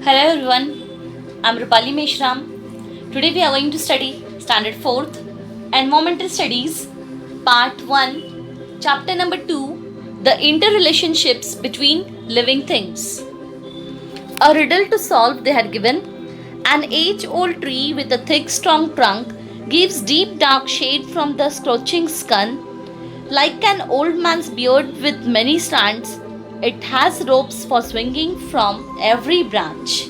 Hello everyone, I'm Rupali Meshram. Today we are going to study Standard 4th Environmental Studies Part 1, Chapter number 2, The Interrelationships Between Living Things. A riddle to solve they had given. An age-old tree with a thick strong trunk gives deep dark shade from the scorching sun. Like an old man's beard with many strands, it has ropes for swinging from every branch.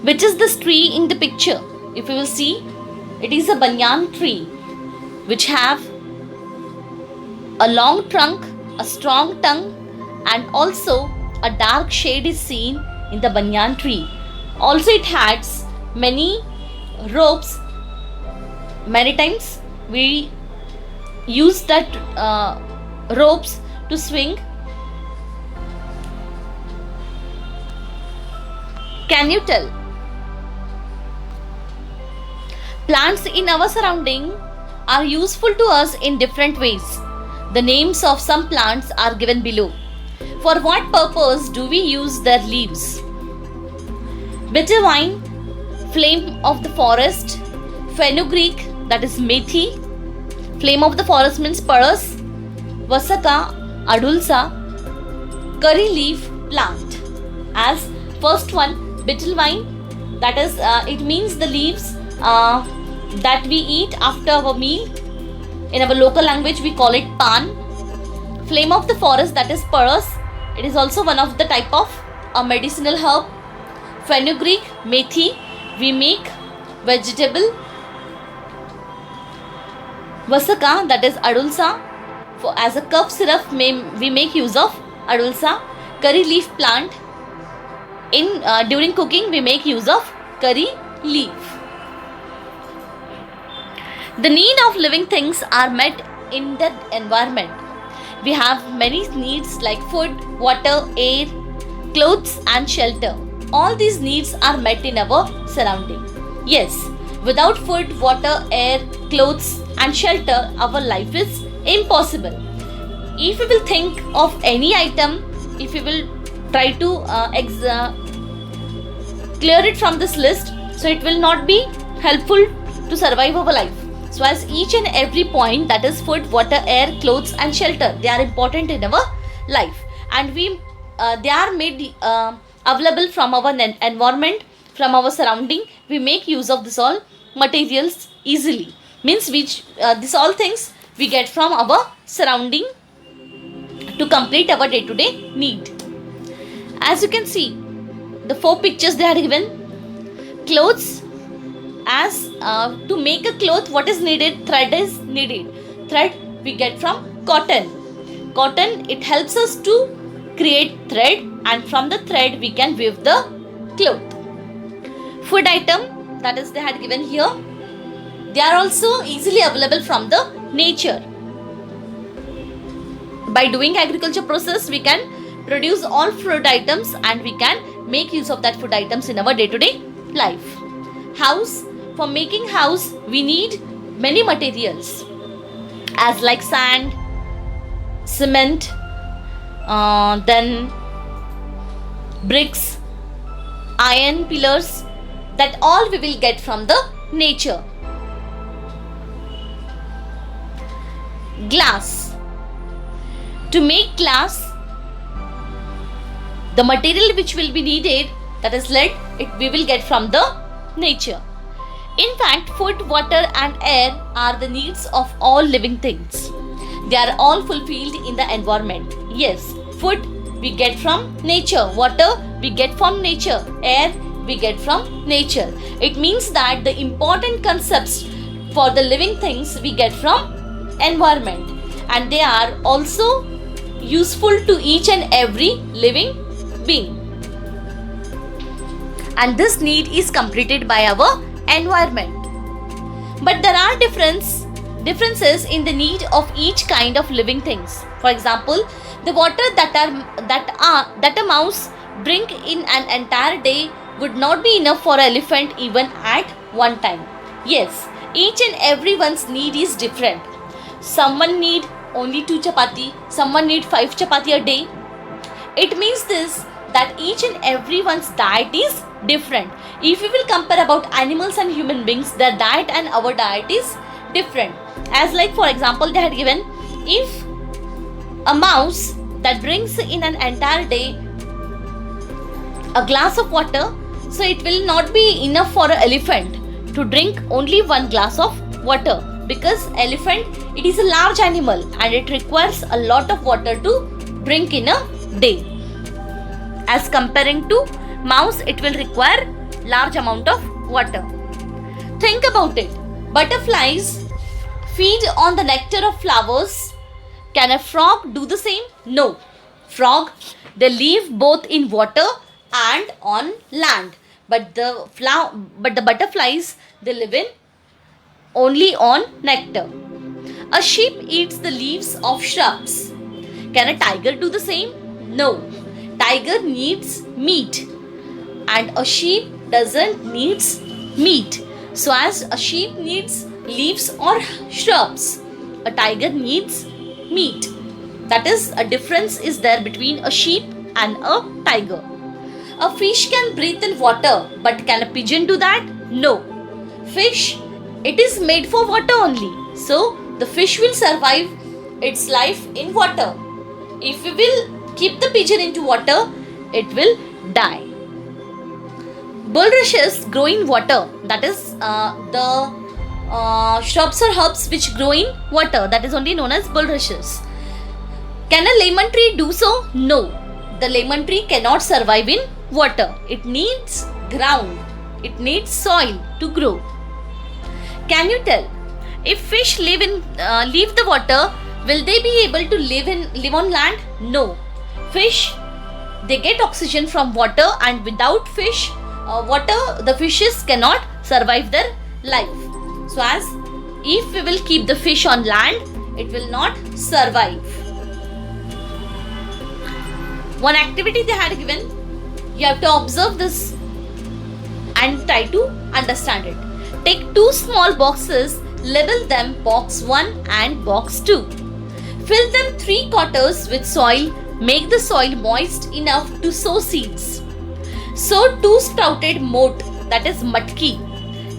Which is this tree in the picture? If you will see, it is a banyan tree which have a long trunk, a strong tongue, and also a dark shade is seen in the banyan tree. Also it has many ropes. Many times we use that ropes to swing. Can you tell? Plants in our surrounding are useful to us in different ways. The names of some plants are given below. For what purpose do we use their leaves? Bitter vine, flame of the forest, fenugreek, that is methi. Flame of the forest means paras, vasaka, adulsa, curry leaf plant. As first one, betel vine, that is it means the leaves that we eat after our meal. In our local language we call it pan. Flame of the forest, that is paras. It is also one of the type of a medicinal herb. Fenugreek, methi, we make vegetable. Vasaka, that is adulsa. As a cough syrup we make use of adulsa. Curry leaf plant, in during cooking we make use of curry leaf. The need of living things are met in the environment. We have many needs like food, water, air, clothes and shelter. All these needs are met in our surrounding. Yes, without food, water, air, clothes and shelter, our life is impossible. If we will think of any item, if we will try to clear it from this list, so it will not be helpful to survive our life. So as each and every point, that is food, water, air, clothes and shelter, they are important in our life, and they are made available from our environment, from our surrounding. We make use of this all materials easily. Means which this all things we get from our surrounding to complete our day-to-day need. As you can see, the 4 pictures they are given. Clothes, as to make a cloth, what is needed? Thread is needed. Thread we get from cotton. Cotton, it helps us to create thread, and from the thread we can weave the cloth. Food item, that is they had given here. They are also easily available from the nature. By doing agriculture process, we can produce all food items and we can make use of that food items in our day-to-day life. House, for making house we need many materials as like sand, cement, then bricks, iron pillars, that all we will get from the nature. Glass, to make glass, the material which will be needed, that is lead, we will get from the nature. In fact, food, water and air are the needs of all living things. They are all fulfilled in the environment. Yes, food we get from nature, water we get from nature, air we get from nature. It means that the important concepts for the living things we get from environment, and they are also useful to each and every living being. And this need is completed by our environment. But there are differences in the need of each kind of living things. For example, the water that a mouse drink in an entire day would not be enough for an elephant even at one time. Yes, each and everyone's need is different. Someone need only 2 chapati, someone need 5 chapati a day. It means this, that each and everyone's diet is different. If we will compare about animals and human beings, their diet and our diet is different. As like for example, they had given, if a mouse that drinks in an entire day a glass of water, so it will not be enough for an elephant to drink only one glass of water, because elephant, it is a large animal and it requires a lot of water to drink in a day. As comparing to mouse, it will require large amount of water. Think about it. Butterflies feed on the nectar of flowers. Can a frog do the same? No. Frog, they live both in water and on land. But the butterflies, they live in only on nectar. A sheep eats the leaves of shrubs. Can a tiger do the same? No. Tiger needs meat and a sheep doesn't needs meat. So as a sheep needs leaves or shrubs, a tiger needs meat. That is, a difference is there between a sheep and a tiger. A fish can breathe in water, but can a pigeon do that? No. Fish, it is made for water only. So the fish will survive its life in water. If we will keep the pigeon into water, it will die. Bulrushes grow in water. That is the shrubs or herbs which grow in water. That is only known as bulrushes. Can a lemon tree do so? No. The lemon tree cannot survive in water. It needs ground. It needs soil to grow. Can you tell, if fish live the water, will they be able to live on land? No. Fish, they get oxygen from water, and without water, the fishes cannot survive their life. So as if we will keep the fish on land, it will not survive. One activity they had given, you have to observe this and try to understand it. Take two small boxes, label them box 1 and box 2. Fill them 3/4 with soil. Make the soil moist enough to sow seeds. Sow 2 sprouted moat, that is matki,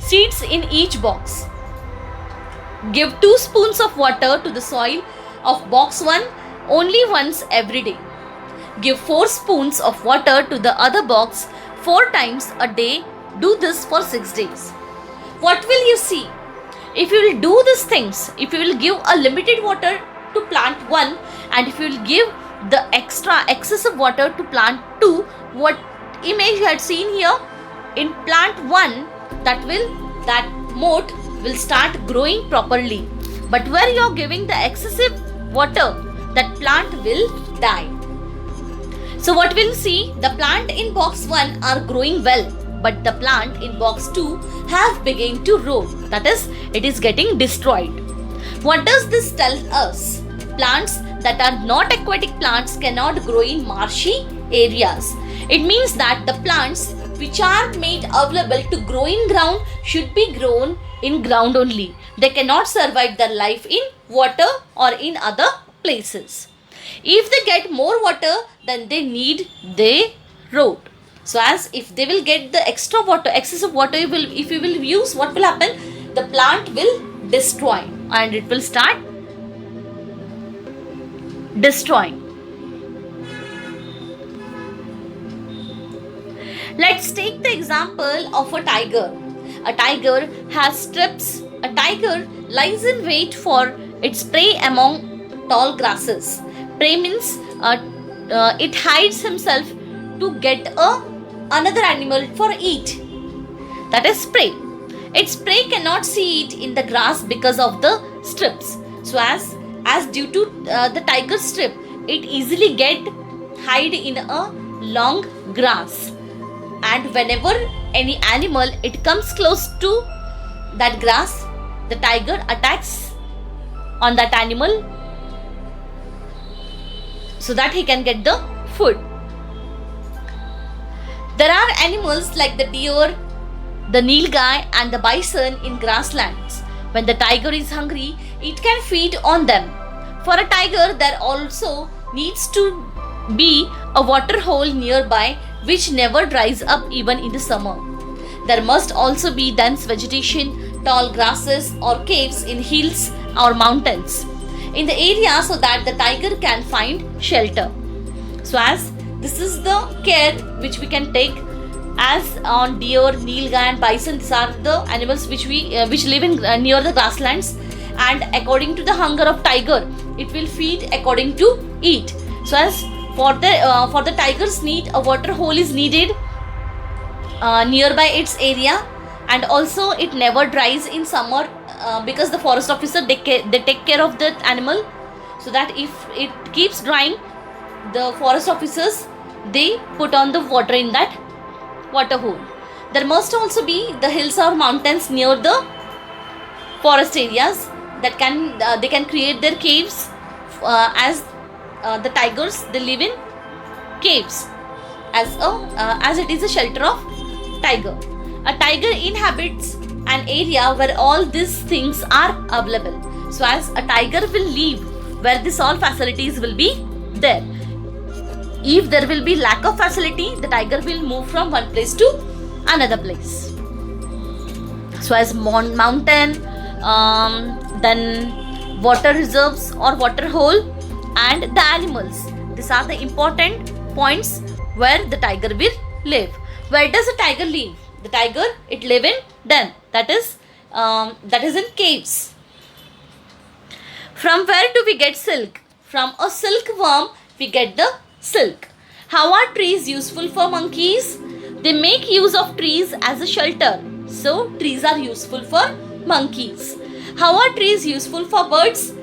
seeds in each box. Give 2 spoons of water to the soil of box 1 only once every day. Give 4 spoons of water to the other box 4 times a day. Do this for 6 days. What will you see? If you will do these things, if you will give a limited water to plant 1, and if you will give the excessive water to plant 2, what image you had seen here, in plant 1, that moat will start growing properly. But where you are giving the excessive water, that plant will die. So what we'll see, the plant in box 1 are growing well, but the plant in box 2 have begun to rot. That is, it is getting destroyed. What does this tell us? Plants that are not aquatic plants cannot grow in marshy areas. It means that the plants which are made available to grow in ground should be grown in ground only. They cannot survive their life in water or in other places. If they get more water than they need, they rot. So as if they will get the extra water, excessive water, if you will use, what will happen? The plant will destroy and it will start destroying. Let's take the example of a tiger. A tiger has strips. A tiger lies in wait for its prey among tall grasses. Prey means it hides himself to get another animal for eat. That is prey. Its prey cannot see it in the grass because of the strips. So as due to the tiger strip, it easily get hide in a long grass. And whenever any animal it comes close to that grass, the tiger attacks on that animal so that he can get the food. There are animals like the deer, the nilgai and the bison in grasslands. When the tiger is hungry, it can feed on them. For a tiger, there also needs to be a water hole nearby which never dries up even in the summer. There must also be dense vegetation, tall grasses or caves in hills or mountains in the area so that the tiger can find shelter. So as this is the care which we can take as on deer, nilgai and bison. These are the animals which live in near the grasslands, and according to the hunger of tiger, it will feed according to eat. So as for the tiger's need, a water hole is needed nearby its area, and also it never dries in summer because the forest officer they take care of that animal, so that if it keeps drying, the forest officers they put on the water in that water hole. There must also be the hills or mountains near the forest areas that they can create their caves as the tigers they live in caves as it is a shelter of tiger. A tiger inhabits an area where all these things are available. So as a tiger will live where this all facilities will be there. If there will be lack of facility, the tiger will move from one place to another place. So as mountain, then water reserves or water hole, and the animals. These are the important points where the tiger will live. Where does a tiger live? The tiger, it live in den. That is in caves. From where do we get silk? From a silkworm we get the silk. How are trees useful for monkeys? They make use of trees as a shelter. So trees are useful for monkeys. How are trees useful for birds?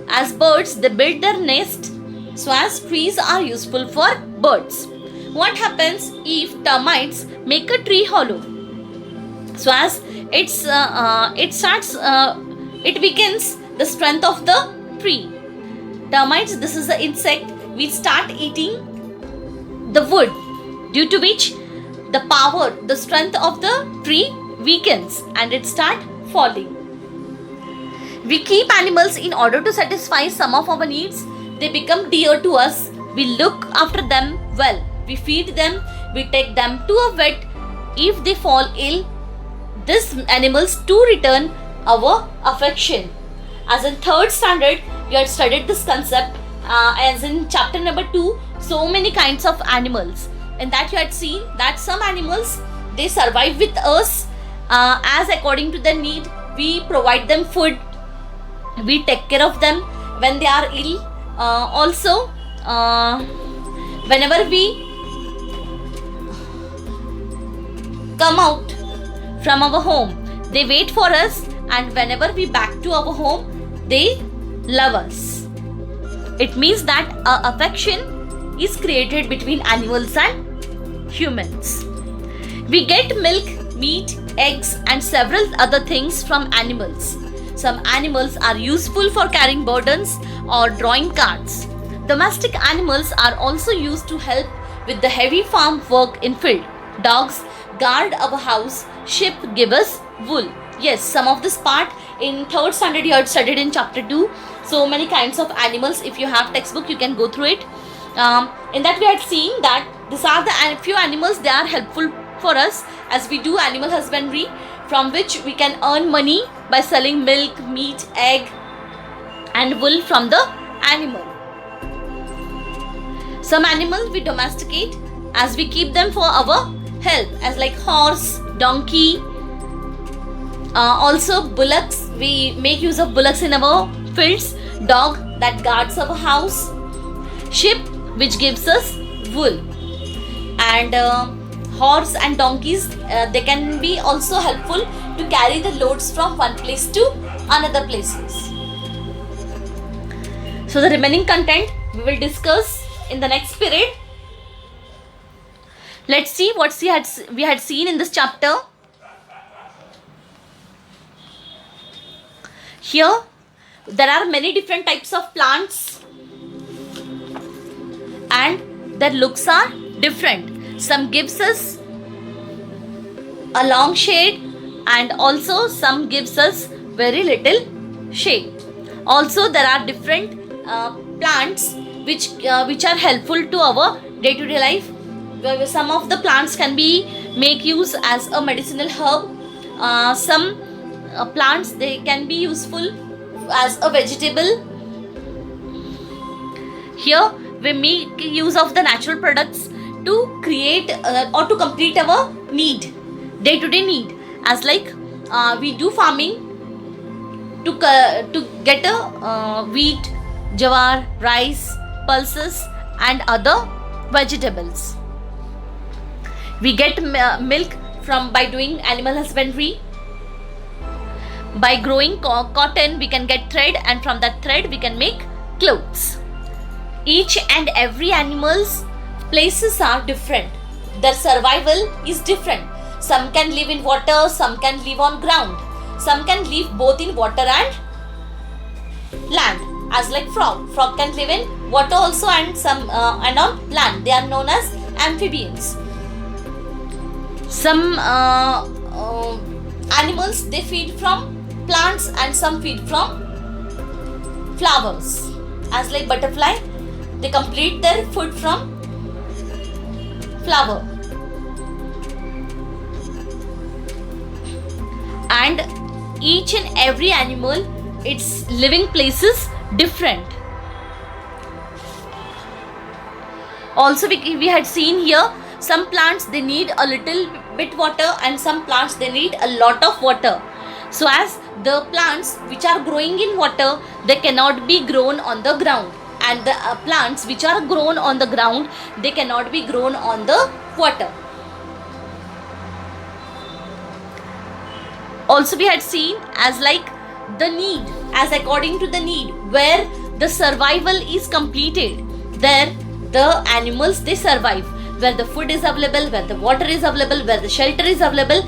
As birds they build their nest. So as trees are useful for birds. What happens if termites make a tree hollow? So as it weakens the strength of the tree. Termites, this is the insect which start eating the wood, due to which the strength of the tree weakens and it start falling. We keep animals in order to satisfy some of our needs. They become dear to us. We look after them well. We feed them. We take them to a vet. If they fall ill, these animals too return our affection. As in 3rd standard, we had studied this concept. As in chapter number 2, so many kinds of animals. In that you had seen that some animals, they survive with us as according to their need. We provide them food. We take care of them when they are ill. Also, whenever we come out from our home, they wait for us, and whenever we back to our home, they love us. It means that affection is created between animals and humans. We get milk, meat, eggs and several other things from animals. Some animals are useful for carrying burdens or drawing carts. Domestic animals are also used to help with the heavy farm work in field. Dogs guard our house. Sheep give us wool. Yes, some of this part in 3rd standard you had studied in chapter 2. So many kinds of animals. If you have textbook, you can go through it. In that we had seen that these are the few animals. They are helpful for us as we do animal husbandry, from which we can earn money by selling milk, meat, egg and wool from the animal. Some animals we domesticate as we keep them for our help, as like horse, donkey, also bullocks. We make use of bullocks in our fields. Dog that guards our house. Sheep which gives us wool. And horse and donkeys, they can be also helpful to carry the loads from one place to another places. So the remaining content we will discuss in the next period. Let's see what we had seen in this chapter. Here there are many different types of plants and their looks are different. Some gives us a long shade and also some gives us very little shade. Also there are different plants which are helpful to our day-to-day life. Some of the plants can be make use as a medicinal herb. Some plants, they can be useful as a vegetable. Here we make use of the natural products to create or to complete our need, day-to-day need, as like we do farming to get a wheat, jawar, rice, pulses and other vegetables. We get milk from by doing animal husbandry. By growing cotton, we can get thread, and from that thread we can make clothes. Each and every animal's places are different. Their survival is different. Some can live in water, some can live on ground. Some can live both in water and land, as like frog. Frog can live in water also and some and on land. They are known as amphibians. Some animals, they feed from plants and some feed from flowers, as like butterfly, they complete their food from flower. And each and every animal, its living places different. Also we had seen here, some plants, they need a little bit water and some plants, they need a lot of water. So as the plants which are growing in water, they cannot be grown on the ground, and the plants which are grown on the ground, they cannot be grown on the water. Also we had seen as like the need, as according to the need, where the survival is completed, there the animals, they survive. Where the food is available, where the water is available, where the shelter is available,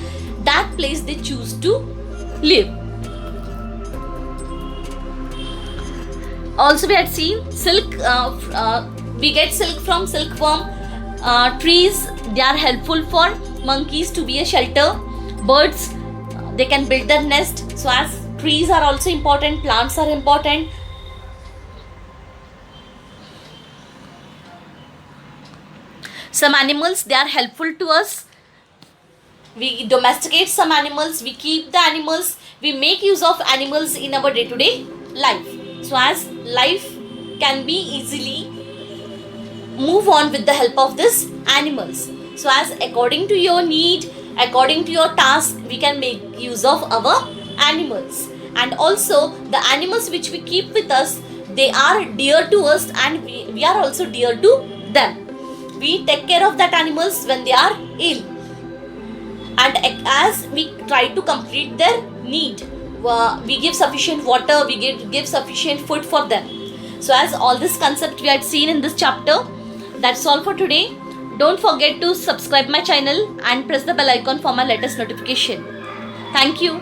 that place they choose to live. Also we had seen silk, we get silk from silkworm. Trees, they are helpful for monkeys to be a shelter. Birds, they can build their nest. So as trees are also important, plants are important. Some animals, they are helpful to us. We domesticate some animals, we keep the animals, we make use of animals in our day-to-day life. So as life can be easily move on with the help of these animals. So as according to your need, according to your task, we can make use of our animals. And also the animals which we keep with us, they are dear to us and we are also dear to them. We take care of that animals when they are ill, and as we try to complete their need, we give sufficient water, we give sufficient food for them. So as all this concept we had seen in this chapter. That's all for today. Don't forget to subscribe my channel and press the bell icon for my latest notification. Thank you.